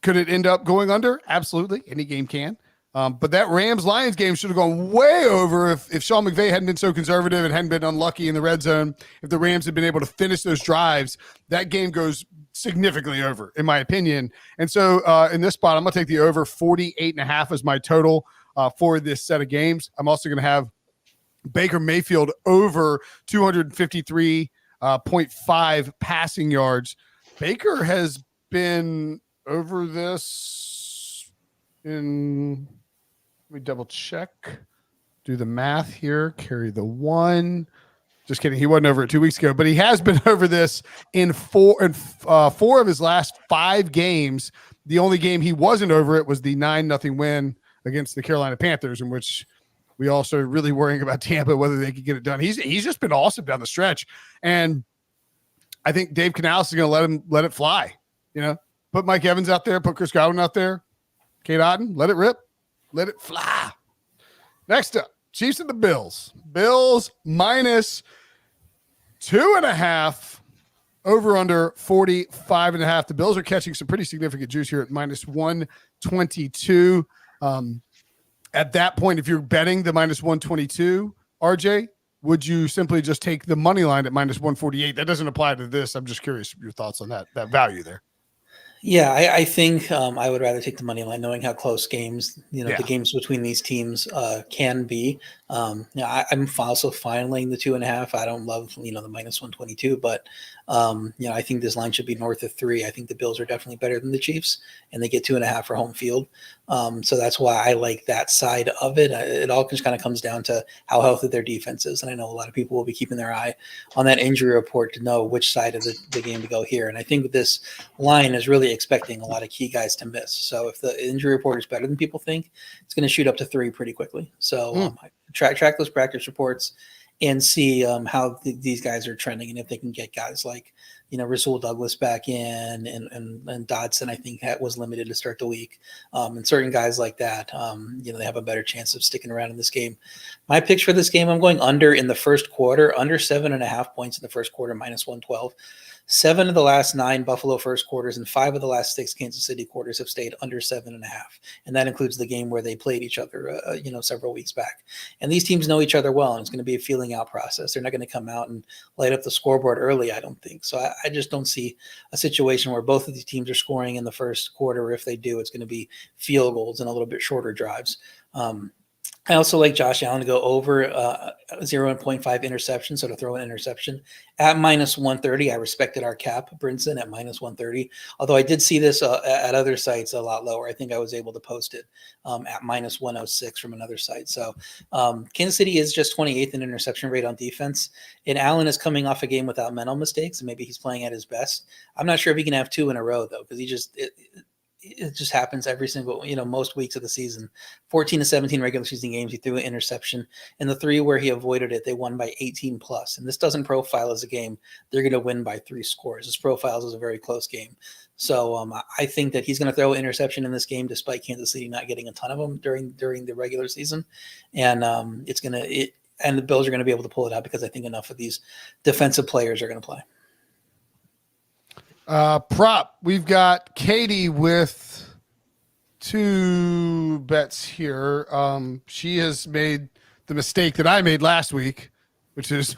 Could it end up going under? Absolutely. Any game can. But that Rams-Lions game should have gone way over if Sean McVay hadn't been so conservative and hadn't been unlucky in the red zone. If the Rams had been able to finish those drives, that game goes significantly over, in my opinion. And so in this spot, I'm going to take the over 48.5 as my total for this set of games. I'm also going to have Baker Mayfield over 253.5 passing yards. Baker has been over this in – let me double check. Do the math here. Carry the one. Just kidding. He wasn't over it 2 weeks ago, but he has been over this in four of his last 5 games. The only game he wasn't over it was the 9-0 win against the Carolina Panthers, in which we all started really worrying about Tampa, whether they could get it done. He's just been awesome down the stretch. And I think Dave Canales is going to let it fly. You know, put Mike Evans out there, put Chris Godwin out there, Kate Otten, let it rip. Let it fly. Next up, Chiefs and the Bills. Bills minus 2.5, over under 45.5. The Bills are catching some pretty significant juice here at minus 122. At that point, if you're betting the minus 122, RJ, would you simply just take the money line at minus 148? That doesn't apply to this. I'm just curious your thoughts on that value there. Yeah, I think I would rather take the money line, knowing how close games, the games between these teams can be. I'm also fine laying the 2.5. I don't love, the minus 122, but I think this line should be north of 3. I think the Bills are definitely better than the Chiefs, and they get 2.5 for home field. So that's why I like that side of it. It all just kind of comes down to how healthy their defense is. And I know a lot of people will be keeping their eye on that injury report to know which side of the game to go here. And I think this line is really expecting a lot of key guys to miss. So if the injury report is better than people think, it's going to shoot up to 3 pretty quickly. So track those practice reports and see how these guys are trending, and if they can get guys like, Rasul Douglas back in and Dodson, I think was limited to start the week. And certain guys like that, they have a better chance of sticking around in this game. My picks for this game, I'm going under in the first quarter, under 7.5 points in the first quarter, minus 112. 7 of the last 9 Buffalo first quarters and 5 of the last 6 Kansas City quarters have stayed under 7.5. And that includes the game where they played each other, several weeks back. And these teams know each other well, and it's going to be a feeling out process. They're not going to come out and light up the scoreboard early, I don't think. So I just don't see a situation where both of these teams are scoring in the first quarter. If they do, it's going to be field goals and a little bit shorter drives. I also like Josh Allen to go over 0.5 interceptions, so to throw an interception at minus 130. I respected our cap, Brinson, at minus 130. Although I did see this at other sites a lot lower. I think I was able to post it at minus 106 from another site. So Kansas City is just 28th in interception rate on defense. And Allen is coming off a game without mental mistakes, and maybe he's playing at his best. I'm not sure if he can have 2 in a row, though, because it just happens every single, most weeks of the season. 14 to 17 regular season games, he threw an interception. And the 3 where he avoided it, they won by 18 plus. And this doesn't profile as a game they're going to win by 3 scores. This profiles as a very close game. So I think that he's going to throw an interception in this game, despite Kansas City not getting a ton of them during the regular season, and and the Bills are going to be able to pull it out because I think enough of these defensive players are going to play. Prop, we've got Katie with 2 bets here. She has made the mistake that I made last week, which is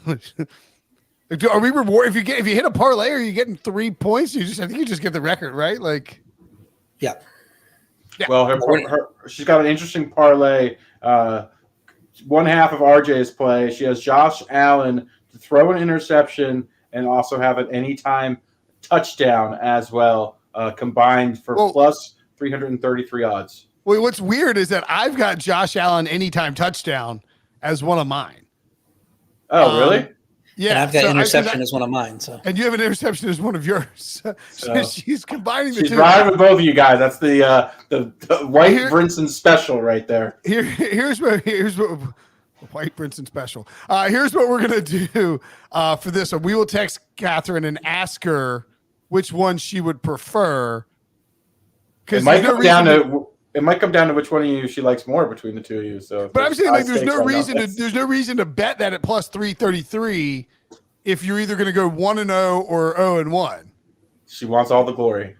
are we reward if you hit a parlay, are you getting 3 points? I think you just get the record, right? Like, yeah. Well, she's got an interesting parlay. One half of RJ's play. She has Josh Allen to throw an interception and also have an anytime touchdown as well, combined for plus 333 odds. Well, what's weird is that I've got Josh Allen anytime touchdown as one of mine. Oh, really? Yeah, and I've got interception as one of mine. So, and you have an interception as one of yours. So she's combining the two. She's riding with both of you guys. That's the white Brinson special right there. Here's what white Brinson special. Here's what we're gonna do for this one. We will text Catherine and ask her which one she would prefer. It might come down to which one of you she likes more between the two of you. So, but I'm saying there's no reason to bet that at plus 333 if you're either going to go 1-0 or 0-1. She wants all the glory.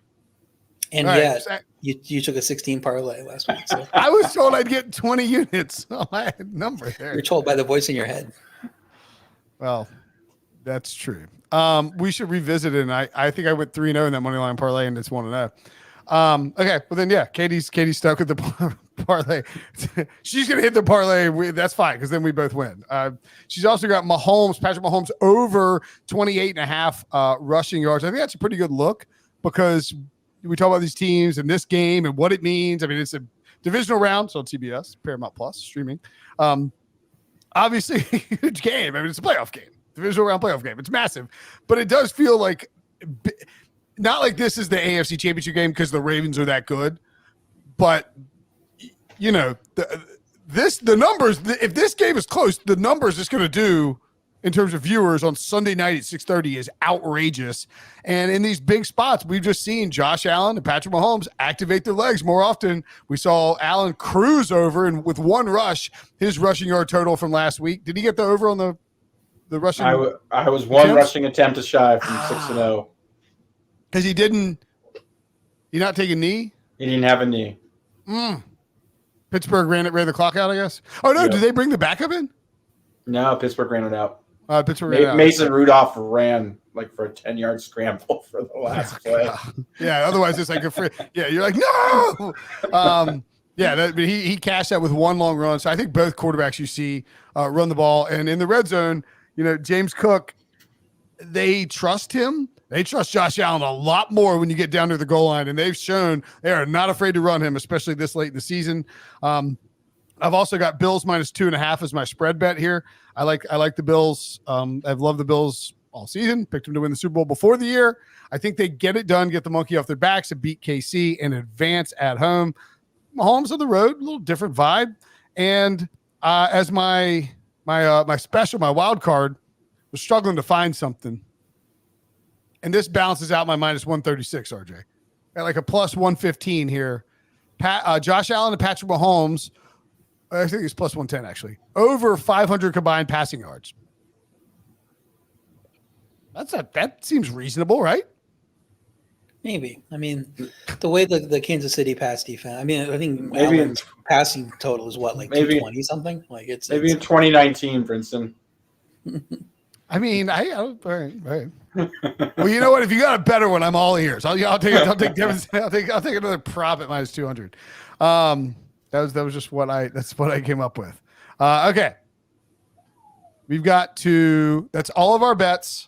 And you took a 16 parlay last week. So. I was told I'd get 20 units on my number there. You're told by the voice in your head. Well, that's true. We should revisit it. And I think I went 3-0 in that money line parlay, and it's 1-0. Okay, well then, Katie's stuck with the parlay. She's gonna hit the parlay. That's fine because then we both win. She's also got Patrick Mahomes over 28.5 rushing yards. I think that's a pretty good look because we talk about these teams and this game and what it means. I mean, it's a divisional round, so on CBS, Paramount Plus streaming. Obviously, huge game. I mean, it's a playoff game, divisional round playoff game. It's massive, but it does feel like. Not like this is the AFC Championship game because the Ravens are that good, but the numbers. If this game is close, the numbers it's going to do in terms of viewers on Sunday night at 6:30 is outrageous. And in these big spots, we've just seen Josh Allen and Patrick Mahomes activate their legs more often. We saw Allen cruise over, and with one rush, his rushing yard total from last week. Did he get the over on the rushing? I was one rushing attempt shy from 6-0. Because he not take a knee? He didn't have a knee. Pittsburgh ran the clock out, I guess. Oh, no. Yep. Did they bring the backup in? No, Pittsburgh ran it out. Mason Rudolph ran for a 10-yard scramble for the last play. Yeah, otherwise it's like you're like, no! He cashed out with one long run. So I think both quarterbacks you see run the ball. And in the red zone, James Cook, they trust him. They trust Josh Allen a lot more when you get down to the goal line, and they've shown they are not afraid to run him, especially this late in the season. I've also got Bills minus 2.5 as my spread bet here. I like the Bills. I've loved the Bills all season. Picked them to win the Super Bowl before the year. I think they get it done, get the monkey off their backs, and beat KC and advance at home. Mahomes on the road, a little different vibe. And as my wild card, was struggling to find something. And this balances out my minus 136, RJ. Got like a plus 115 here. Josh Allen and Patrick Mahomes, I think it's plus 110 actually, over 500 combined passing yards. That seems reasonable, right? Maybe. I mean, the way the Kansas City pass defense. I mean, I think maybe Allen's passing total is what, like 220 something. Like it's maybe in 2019, Brinson. I mean, all right. Well, you know what? If you got a better one, I'm all ears. I'll take another prop at minus 200. That was just that's what I came up with. Okay. We've got that's all of our bets.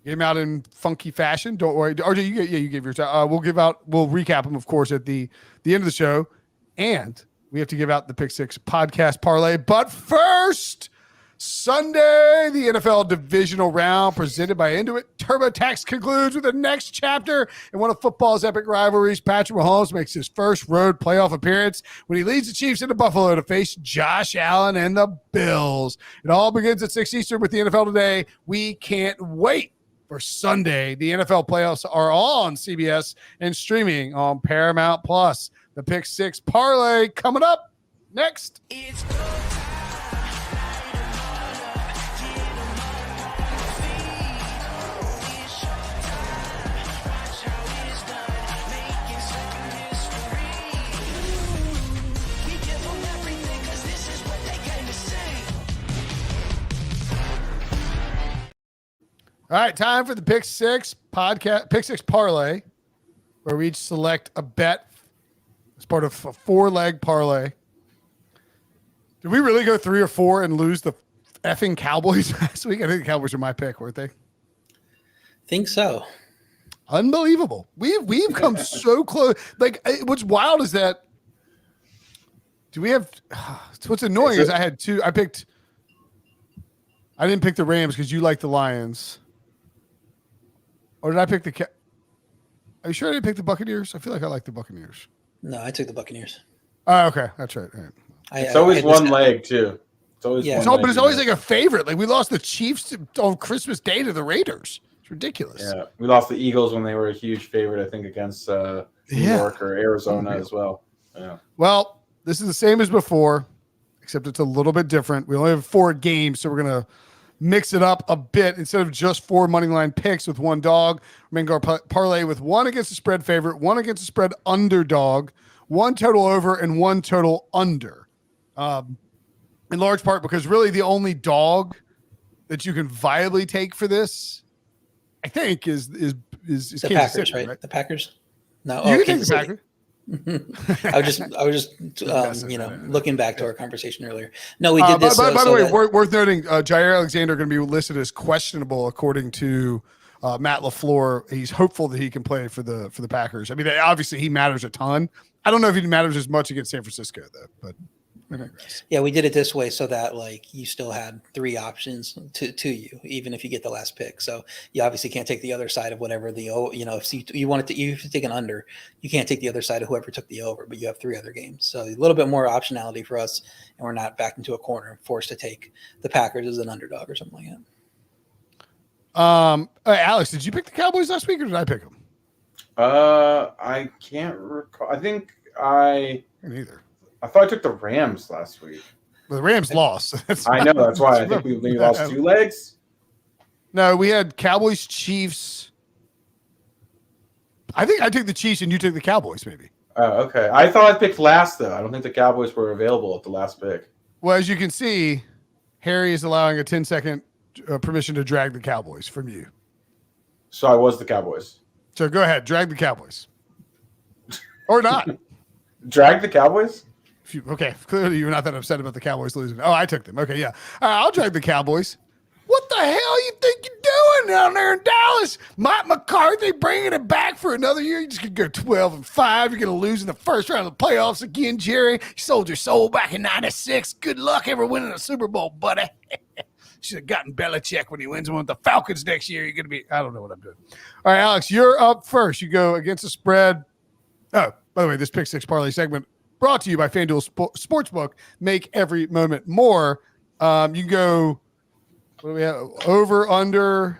Game out in funky fashion. Don't worry. RJ, you gave yours out. We'll recap them, of course, at the end of the show. And we have to give out the Pick Six podcast parlay. But first, Sunday, the NFL divisional round presented by Intuit TurboTax concludes with the next chapter in one of football's epic rivalries. Patrick Mahomes makes his first road playoff appearance when he leads the Chiefs into Buffalo to face Josh Allen and the Bills. It all begins at 6 Eastern with the NFL Today. We can't wait for Sunday. The NFL playoffs are all on CBS and streaming on Paramount Plus. The Pick Six Parlay coming up next. All right, time for the Pick Six podcast, Pick Six Parlay, where we each select a bet as part of a 4-leg parlay. Did we really go 3 or 4 and lose the effing Cowboys last week? I think the Cowboys are my pick, weren't they? Think so. Unbelievable. We've come so close. Like, what's wild is that. Do we have? What's annoying is I had 2. I didn't pick the Rams because you like the Lions. Or did I pick the? Are you sure I didn't pick the Buccaneers? I feel like I like the Buccaneers. No, I took the Buccaneers. Oh, okay, that's right. All right. It's always one leg too. It's always Yeah. But it's always like a favorite. Like we lost the Chiefs on Christmas Day to the Raiders. It's ridiculous. Yeah, we lost the Eagles when they were a huge favorite. I think against New York or Arizona as well. Yeah. Well, this is the same as before, except it's a little bit different. We only have 4 games, so we're gonna mix it up a bit. Instead of just 4 money line picks with 1 dog, we're going to go parlay with 1 against the spread favorite, 1 against the spread underdog, 1 total over, and 1 total under. In large part because really the only dog that you can viably take for this, I think, is the Kansas Packers, City, right? The Packers? No, You can take Kansas the City. Packers. I was just looking back to our conversation earlier. No, we did this. By the way, worth noting, Jair Alexander going to be listed as questionable according to Matt LaFleur. He's hopeful that he can play for the Packers. I mean, obviously he matters a ton. I don't know if he matters as much against San Francisco though, but. Yeah, we did it this way so that like you still had 3 options to you, even if you get the last pick. So you obviously can't take the other side of whatever if you wanted to, you take an under, you can't take the other side of whoever took the over, but you have 3 other games. So a little bit more optionality for us, and we're not backed into a corner, forced to take the Packers as an underdog or something like that. Alex, did you pick the Cowboys last week or did I pick them? I can't recall. I think Neither. I thought I took the Rams last week. Well, the Rams lost. I know. That's why I think we lost 2 legs. No, we had Cowboys, Chiefs. I think I took the Chiefs and you took the Cowboys, maybe. Oh, okay. I thought I picked last, though. I don't think the Cowboys were available at the last pick. Well, as you can see, Harry is allowing a 10-second permission to drag the Cowboys from you. So I was the Cowboys. So go ahead, drag the Cowboys. Or not. Drag the Cowboys? Okay, clearly you're not that upset about the Cowboys losing. Oh, I took them. Okay, yeah. All right, I'll drag the Cowboys. What the hell you think you're doing down there in Dallas? Mike McCarthy bringing it back for another year. You're just going to go 12-5. You're going to lose in the first round of the playoffs again, Jerry. You sold your soul back in 96. Good luck ever winning a Super Bowl, buddy. Should have gotten Belichick when he wins one with the Falcons next year. You're going to be – I don't know what I'm doing. All right, Alex, you're up first. You go against the spread. Oh, by the way, this Pick Six Parlay segment brought to you by FanDuel Sportsbook. Make every moment more. You can go. What do we have? Over, under.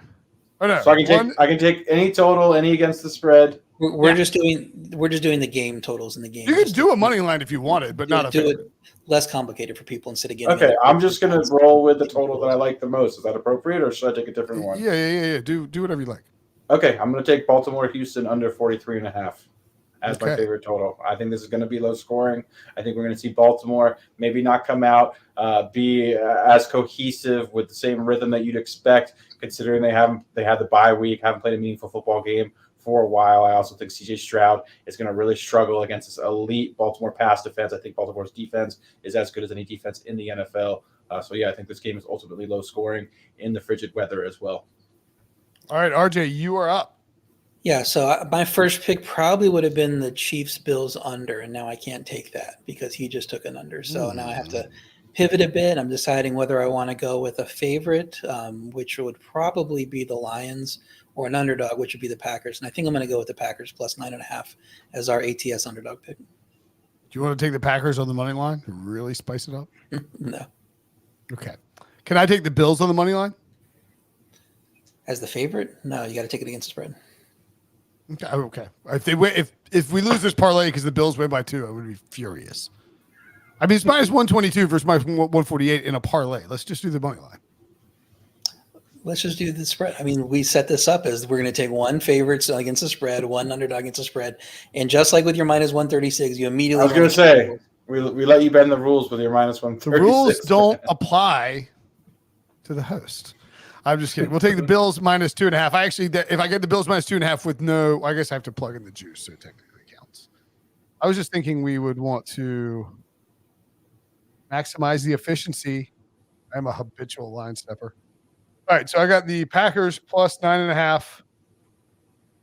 Oh no. So I can take any total, any against the spread. We're just doing the game totals in the game. You could do a money line if you wanted, but not a do favorite. it less complicated for people instead of getting. Okay, I'm just gonna roll with the total that I like the most. Is that appropriate, or should I take a different one? Yeah. Do whatever you like. Okay, I'm gonna take Baltimore Houston under 43.5. As my favorite total. I think this is going to be low scoring. I think we're going to see Baltimore maybe not come out, be as cohesive with the same rhythm that you'd expect, considering they had the bye week, haven't played a meaningful football game for a while. I also think CJ Stroud is going to really struggle against this elite Baltimore pass defense. I think Baltimore's defense is as good as any defense in the NFL. So I think this game is ultimately low scoring in the frigid weather as well. All right, RJ, you are up. Yeah, so my first pick probably would have been the Chiefs-Bills under, and now I can't take that because he just took an under. So now I have to pivot a bit. I'm deciding whether I want to go with a favorite, which would probably be the Lions, or an underdog, which would be the Packers. And I think I'm going to go with the Packers plus 9.5 as our ATS underdog pick. Do you want to take the Packers on the money line to really spice it up? No. Okay. Can I take the Bills on the money line? As the favorite? No, you got to take it against the spread. Okay. If we lose this parlay because the Bills win by 2, I would be furious. I mean, it's minus 122 versus minus 148 in a parlay. Let's just do the money line. Let's just do the spread. I mean, we set this up as we're going to take one favorite against the spread, one underdog against the spread. And just like with your minus 136, you immediately. I was going to say, we let you bend the rules with your minus 136. The rules don't apply to the host. I'm just kidding. We'll take the Bills minus 2.5. I actually, if I get the Bills minus 2.5 with no, I guess I have to plug in the juice, so it technically counts. I was just thinking we would want to maximize the efficiency. I'm a habitual line stepper. All right, so I got the Packers plus 9.5,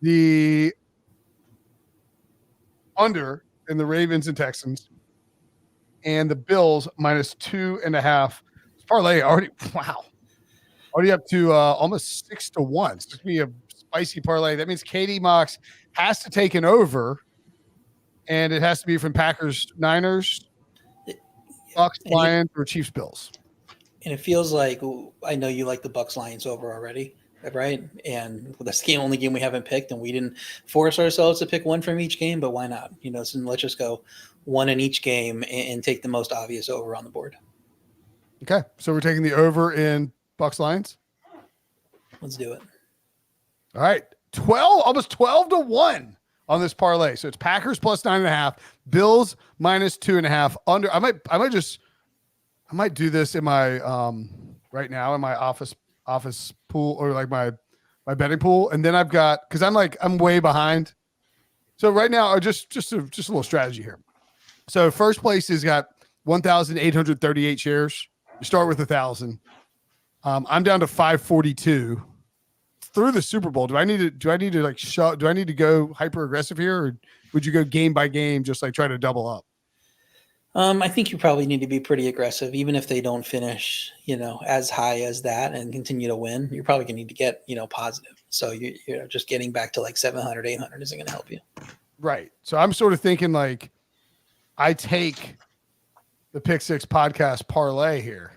the under in the Ravens and Texans, and the Bills minus 2.5. Parlay already, wow. Already up to almost 6-1. It's just be a spicy parlay. That means Katie Mox has to take an over, and it has to be from Packers, Niners, Bucks, Lions, or Chiefs, Bills. And it feels like I know you like the Bucks Lions over already, right? And that's the only game we haven't picked, and we didn't force ourselves to pick one from each game, but why not? So let's just go one in each game and take the most obvious over on the board. Okay, so we're taking the over in Bucks Lions. Let's do it. All right, almost 12-1 on this parlay. So it's Packers plus 9.5, Bills minus 2.5 under. I might do this in my right now in my office pool, or like my betting pool, and then I've got, because I'm way behind. So right now, just a little strategy here. So first place has got 1,838 shares. You start with 1,000. I'm down to 542 through the Super Bowl. Do I need to go hyper aggressive here, or would you go game by game, just like try to double up? I think you probably need to be pretty aggressive, even if they don't finish, as high as that and continue to win. You're probably going to need to get, positive. So you're just getting back to like 700, 800 isn't going to help you. Right. So I'm sort of thinking like I take the Pick Six podcast parlay here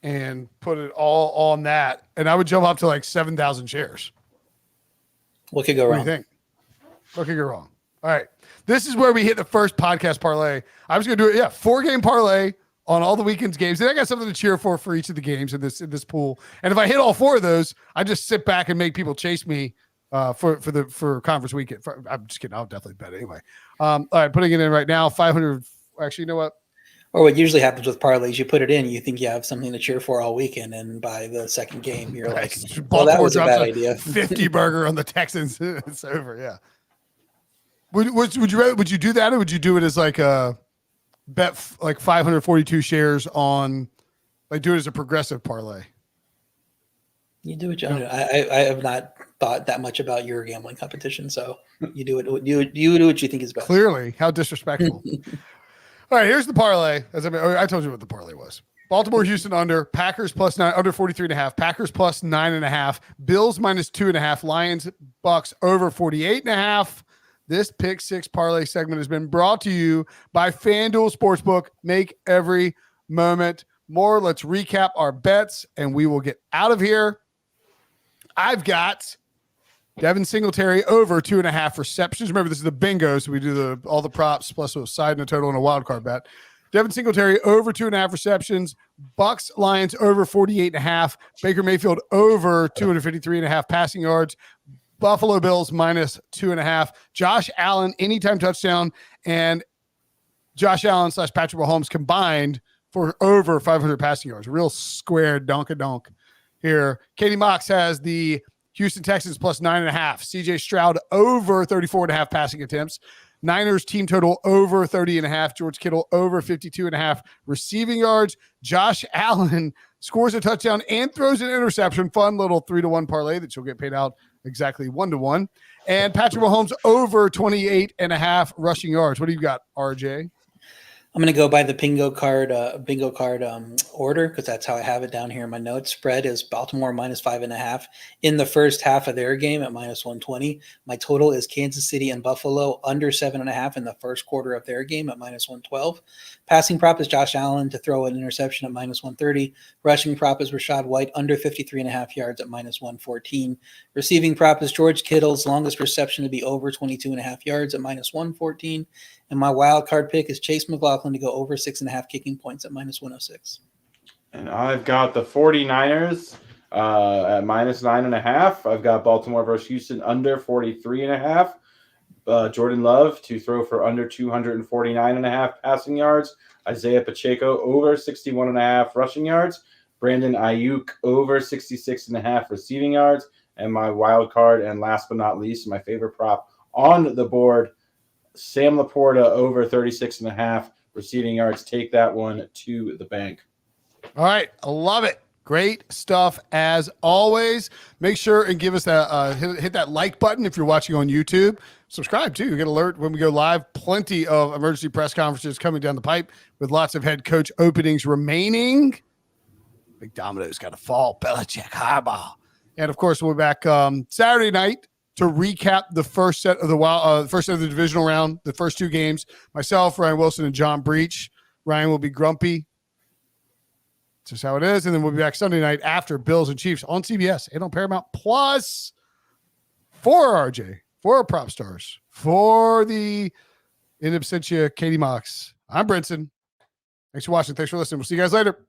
and put it all on that, and I would jump up to like 7,000 shares. What could go wrong? What do you think? What could go wrong? All right. This is where we hit the first podcast parlay. I was going to do it. Yeah. 4-game parlay on all the weekend's games. And I got something to cheer for each of the games in this pool. And if I hit all 4 of those, I just sit back and make people chase me for conference weekend. I'm just kidding. I'll definitely bet anyway. All right. Putting it in right now. 500. Actually, you know what? Or what usually happens with parlays, you put it in, you think you have something to cheer for all weekend, and by the second game, you're like, well, that was a bad idea. 50 burger on the Texans. It's over. Yeah. Would you do that, or would you do it as like a bet, like 542 shares on, like do it as a progressive parlay? You do it, John. I have not thought that much about your gambling competition, so you do it. You do what you think is best. Clearly, how disrespectful. All right, here's the parlay. I told you what the parlay was. Baltimore, Houston under, Packers plus 9, under 43.5, Packers plus 9.5, Bills minus 2.5, Lions, Bucks over 48.5. This Pick Six parlay segment has been brought to you by FanDuel Sportsbook. Make every moment more. Let's recap our bets, and we will get out of here. I've got Devin Singletary over 2.5 receptions. Remember, this is the bingo, so we do all the props plus a side and a total and a wild card bet. Devin Singletary over 2.5 receptions. Bucks Lions over 48.5. Baker Mayfield over 253.5 passing yards. Buffalo Bills minus 2.5. Josh Allen anytime touchdown, and Josh Allen / Patrick Mahomes combined for over 500 passing yards. Real square donk here. Katie Mox has the Houston Texans plus 9.5. CJ Stroud over 34.5 passing attempts. Niners team total over 30.5. George Kittle over 52.5 receiving yards. Josh Allen scores a touchdown and throws an interception. Fun little 3-1 parlay that you'll get paid out exactly 1-1. And Patrick Mahomes over 28.5 rushing yards. What do you got, RJ? I'm going to go by the bingo card order because that's how I have it down here in my notes. Spread is Baltimore -5.5 in the first half of their game at -120. My total is Kansas City and Buffalo under 7.5 in the first quarter of their game at -112. Passing prop is Josh Allen to throw an interception at -130. Rushing prop is Rashad White under 53.5 yards at -114. Receiving prop is George Kittle's longest reception to be over 22.5 yards at -114. And my wild card pick is Chase McLaughlin to go over 6.5 kicking points at -106. And I've got the 49ers at -9.5. I've got Baltimore versus Houston under 43.5. Jordan Love to throw for under 249.5 passing yards. Isaiah Pacheco over 61.5 rushing yards. Brandon Ayuk over 66.5 receiving yards. And my wild card, and last but not least, my favorite prop on the board, Sam Laporta over 36.5 receiving yards. Take that one to the bank. All right. I love it. Great stuff as always. Make sure and give us that hit that like button if you're watching on YouTube. Subscribe too. You get alert when we go live. Plenty of emergency press conferences coming down the pipe with lots of head coach openings remaining. Big domino's got to fall. Belichick, Harbaugh. And of course, we'll be back Saturday night to recap the first set of the divisional round, the first two games. Myself, Ryan Wilson, and John Breach. Ryan will be grumpy. That's just how it is. And then we'll be back Sunday night after Bills and Chiefs on CBS and on Paramount Plus. For RJ, for Propstarz, for the in absentia Katie Mox, I'm Brinson. Thanks for watching. Thanks for listening. We'll see you guys later.